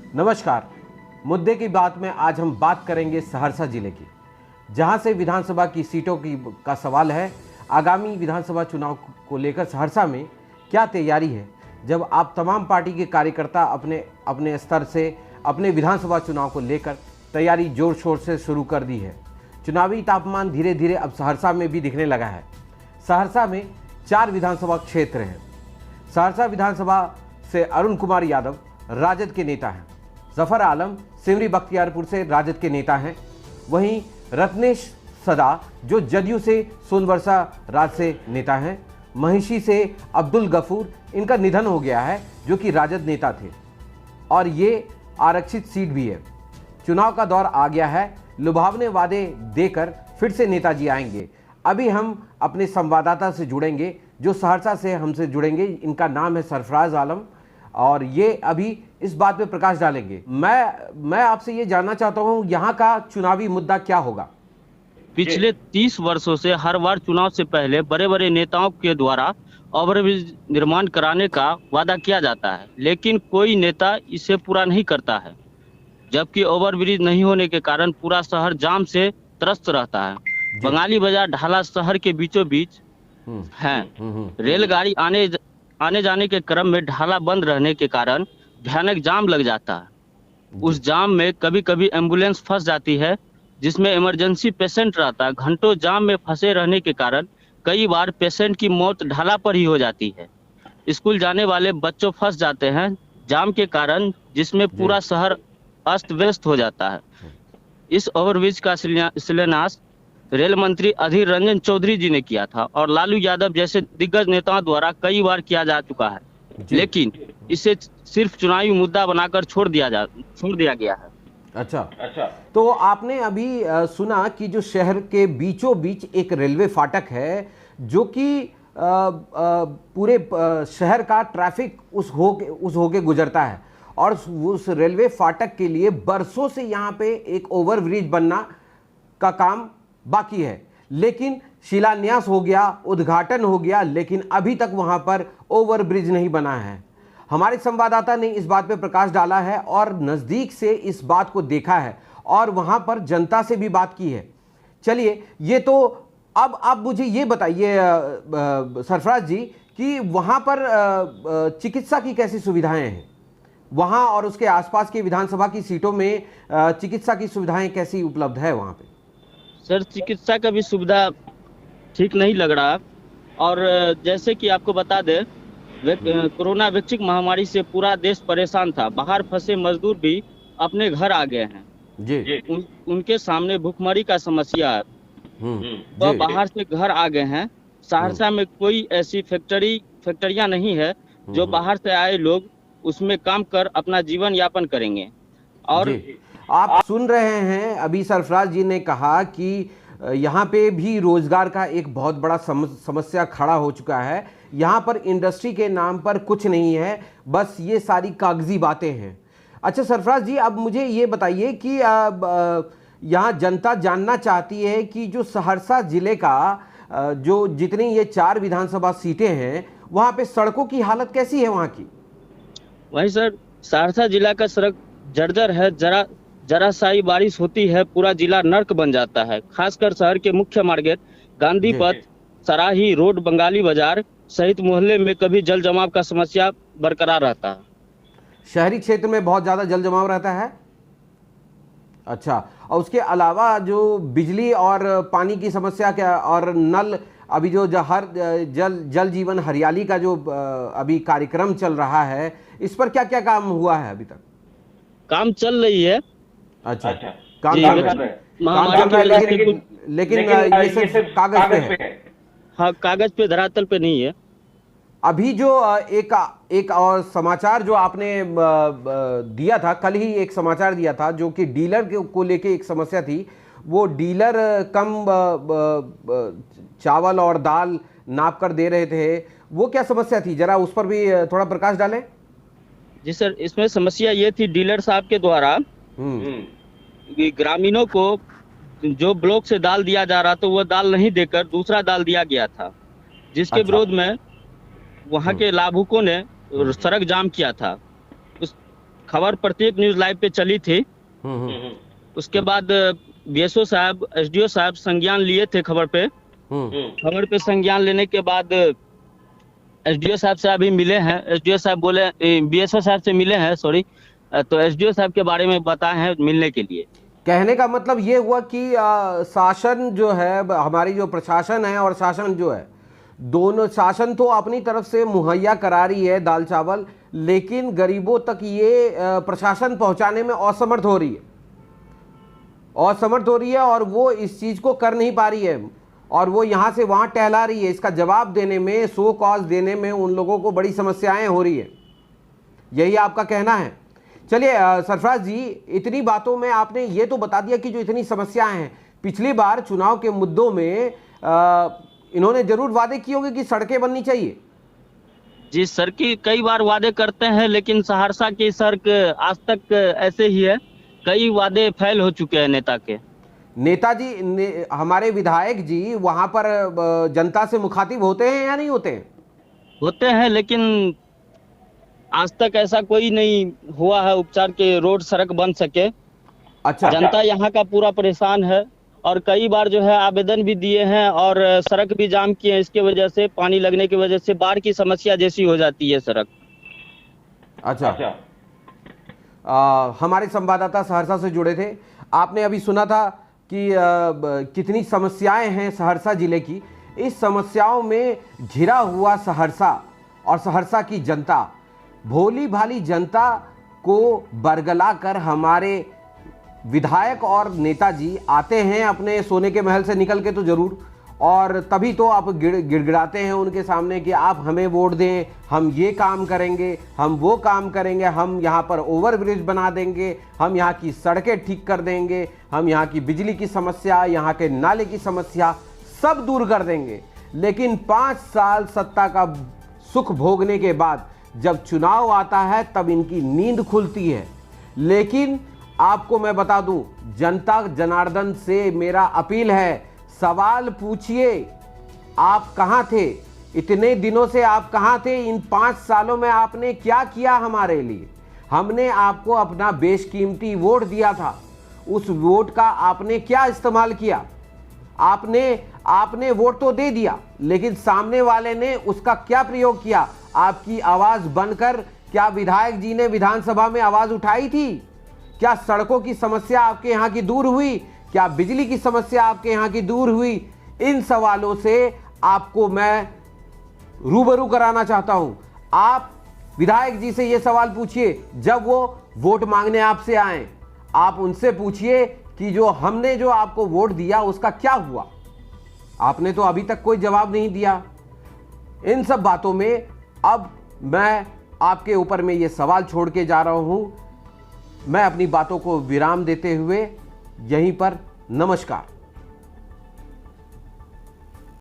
नमस्कार। मुद्दे की बात में आज हम बात करेंगे सहरसा जिले की, जहां से विधानसभा की सीटों का सवाल है। आगामी विधानसभा चुनाव को लेकर सहरसा में क्या तैयारी है, जब आप तमाम पार्टी के कार्यकर्ता अपने अपने स्तर से अपने विधानसभा चुनाव को लेकर तैयारी जोर शोर से शुरू कर दी है। चुनावी तापमान धीरे धीरे अब सहरसा में भी दिखने लगा है। सहरसा में 4 विधानसभा क्षेत्र हैं। सहरसा विधानसभा से अरुण कुमार यादव राजद के नेता हैं। जफर आलम सिमरी बख्तियारपुर से राजद के नेता हैं। वहीं रत्नेश सदा जो जदयू से सोनवर्षा राज से नेता हैं। महिषी से अब्दुल गफूर, इनका निधन हो गया है, जो कि राजद नेता थे और ये आरक्षित सीट भी है। चुनाव का दौर आ गया है। लुभावने वादे देकर फिर से नेताजी आएंगे। अभी हम अपने संवाददाता से जुड़ेंगे जो सहरसा से हमसे जुड़ेंगे। इनका नाम है सरफराज आलम और ये अभी इस बात पे प्रकाश डालेंगे। मैं आपसे ये जानना चाहता हूँ, यहाँ का चुनावी मुद्दा क्या होगा? पिछले 30 वर्षों से हर बार चुनाव से पहले बड़े बड़े नेताओं के द्वारा ओवरब्रिज निर्माण कराने का वादा किया जाता है, लेकिन कोई नेता इसे पूरा नहीं करता है। जबकि ओवरब्रिज नहीं होने के कारण पूरा शहर जाम से त्रस्त रहता है। बंगाली बाजार ढाला शहर के बीचों बीच है। रेलगाड़ी आने जाने के क्रम में ढाला बंद रहने के कारण भयानक जाम लग जाता है। उस जाम में कभी कभी एम्बुलेंस फंस जाती है, जिसमें इमरजेंसी पेशेंट रहता है। घंटों जाम में फंसे रहने के कारण कई बार पेशेंट की मौत ढाला पर ही हो जाती है। स्कूल जाने वाले बच्चों फंस जाते हैं जाम के कारण, जिसमें पूरा शहर अस्त व्यस्त हो जाता है। इस ओवरब्रिज का शिलान्यास रेल मंत्री अधीर रंजन चौधरी जी ने किया था और लालू यादव जैसे दिग्गज नेताओं द्वारा कई बार किया जा चुका है, लेकिन इसे सिर्फ चुनावी मुद्दा बनाकर छोड़ दिया गया है। अच्छा, तो आपने अभी सुना कि जो शहर के बीचों बीच एक रेलवे फाटक है, जो कि पूरे शहर का ट्रैफिक उस होके गुजरता है और उस रेलवे फाटक के लिए बरसों से यहाँ पे एक ओवरब्रिज बनना का काम बाकी है। लेकिन शिलान्यास हो गया, उद्घाटन हो गया, लेकिन अभी तक वहाँ पर ओवरब्रिज नहीं बना है। हमारे संवाददाता ने इस बात पे प्रकाश डाला है और नज़दीक से इस बात को देखा है और वहाँ पर जनता से भी बात की है। चलिए, ये तो अब आप मुझे ये बताइए सरफराज जी कि वहाँ पर चिकित्सा की कैसी सुविधाएं हैं? वहाँ और उसके आसपास की विधानसभा की सीटों में चिकित्सा की सुविधाएं कैसी उपलब्ध है वहाँ पे? सर, चिकित्सा का भी सुविधा ठीक नहीं लग रहा। और जैसे कि आपको बता दें, कोरोना वैश्विक महामारी से पूरा देश परेशान था। बाहर फंसे मजदूर भी अपने घर आ गए हैं जी। उनके सामने भूखमरी का समस्या है। वह बाहर से घर आ गए हैं। सहरसा में कोई ऐसी फैक्ट्रियां नहीं है जो बाहर से आए लोग उसमें काम कर अपना जीवन यापन करेंगे। और आप सुन रहे हैं, अभी सरफराज जी ने कहा कि यहाँ पे भी रोजगार का एक बहुत बड़ा समस्या खड़ा हो चुका है। यहाँ पर इंडस्ट्री के नाम पर कुछ नहीं है, बस ये सारी कागजी बातें हैं। अच्छा सरफराज जी, अब मुझे ये बताइए कि यहाँ जनता जानना चाहती है कि जो सहरसा जिले का जो जितनी ये 4 विधानसभा सीटें हैं, वहाँ पे सड़कों की हालत कैसी है वहाँ की? वही सर, सहरसा जिला का सड़क जर्जर है। जरा सा बारिश होती है पूरा जिला नर्क बन जाता है। खासकर शहर के मुख्य मार्ग गांधी पथ, सराही रोड, बंगाली बाजार सहित मोहल्ले में कभी जल जमाव का समस्या बरकरार रहता है। शहरी क्षेत्र में बहुत ज्यादा जल जमाव रहता है। अच्छा, और उसके अलावा जो बिजली और पानी की समस्या क्या, और नल, अभी जो हर जल जीवन हरियाली का जो अभी कार्यक्रम चल रहा है, इस पर क्या क्या काम हुआ है अभी तक? काम चल रही है। अच्छा, काम चल रहा है, लेकिन ये सिर्फ कागज पे है। हाँ, कागज पे, धरातल पे नहीं है। अभी जो एक और समाचार जो आपने दिया था, कल ही एक समाचार दिया था, जो कि डीलर को लेके एक समस्या थी। वो डीलर कम चावल और दाल नाप कर दे रहे थे, वो क्या समस्या थी? जरा उस पर भी थोड़ा प्रकाश डालें। जी सर, इसमें समस्या ये थी, डीलर साहब के द्वारा ग्रामीणों को जो ब्लॉक से दाल दिया जा रहा था, वो दाल नहीं देकर दूसरा दाल दिया गया था, जिसके विरोध में वहां के लाभुकों ने सड़क जाम किया था। उस खबर प्रत्येक न्यूज लाइव पे चली थी। उसके बाद बीएसओ साहब, एसडीओ साहब संज्ञान लिए थे खबर पे। खबर पे संज्ञान लेने के बाद एसडीओ साहब से अभी मिले हैं। एसडीओ साहब बोले, बीएसओ साहब से मिले हैं, सॉरी, तो एसडीओ साहब के बारे में बताए हैं मिलने के लिए। कहने का मतलब ये हुआ कि शासन जो है, हमारी जो प्रशासन है और शासन जो है, दोनों, शासन तो अपनी तरफ से मुहैया करा रही है दाल चावल, लेकिन गरीबों तक ये प्रशासन पहुंचाने में असमर्थ हो रही है और वो इस चीज को कर नहीं पा रही है और वो यहाँ से वहाँ टहला रही है। इसका जवाब देने में, शो कॉज देने में उन लोगों को बड़ी समस्याएं हो रही है। यही आपका कहना है? चलिए सरफराज जी, इतनी बातों में आपने ये तो बता दिया कि जो इतनी समस्याएं हैं, पिछली बार चुनाव के मुद्दों में इन्होंने जरूर वादे किए होंगे कि सड़कें बननी चाहिए। जी, सड़क कई बार वादे करते हैं, लेकिन सहरसा की सड़क आज तक ऐसे ही है। कई वादे फेल हो चुके हैं नेता के। नेताजी हमारे विधायक जी वहां पर जनता से मुखातिब होते हैं या नहीं होते हैं? होते हैं, लेकिन आज तक ऐसा कोई नहीं हुआ है उपचार के रोड सड़क बन सके। अच्छा, जनता यहाँ का पूरा परेशान है और कई बार जो है आवेदन भी दिए हैं और सड़क भी जाम किए हैं। इसके वजह से, पानी लगने की वजह से बाढ़ की समस्या जैसी हो जाती है सड़क। अच्छा। हमारे संवाददाता सहरसा से जुड़े थे, आपने अभी सुना था कि कितनी समस्याएं हैं सहरसा जिले की। इस समस्याओं में घिरा हुआ सहरसा और सहरसा की जनता, भोली भाली जनता को बरगला कर हमारे विधायक और नेताजी आते हैं अपने सोने के महल से निकल के तो जरूर, और तभी तो आप गिड़गिड़ाते हैं उनके सामने कि आप हमें वोट दें, हम ये काम करेंगे, हम वो काम करेंगे, हम यहाँ पर ओवरब्रिज बना देंगे, हम यहाँ की सड़कें ठीक कर देंगे, हम यहाँ की बिजली की समस्या, यहाँ के नाले की समस्या सब दूर कर देंगे। लेकिन 5 साल सत्ता का सुख भोगने के बाद जब चुनाव आता है तब इनकी नींद खुलती है। लेकिन आपको मैं बता दूं, जनता जनार्दन से मेरा अपील है, सवाल पूछिए, आप कहां थे? इतने दिनों से आप कहां थे? इन 5 सालों में आपने क्या किया हमारे लिए? हमने आपको अपना बेशकीमती वोट दिया था, उस वोट का आपने क्या इस्तेमाल किया? आपने वोट तो दे दिया, लेकिन सामने वाले ने उसका क्या प्रयोग किया? आपकी आवाज बनकर क्या विधायक जी ने विधानसभा में आवाज उठाई थी? क्या सड़कों की समस्या आपके यहाँ की दूर हुई? क्या बिजली की समस्या आपके यहाँ की दूर हुई? इन सवालों से आपको मैं रूबरू कराना चाहता हूं। आप विधायक जी से ये सवाल पूछिए, जब वो वोट मांगने आपसे आए, आप उनसे पूछिए कि जो हमने जो आपको वोट दिया उसका क्या हुआ? आपने तो अभी तक कोई जवाब नहीं दिया। इन सब बातों में अब मैं आपके ऊपर में ये सवाल छोड़ के जा रहा हूं। मैं अपनी बातों को विराम देते हुए यहीं पर नमस्कार।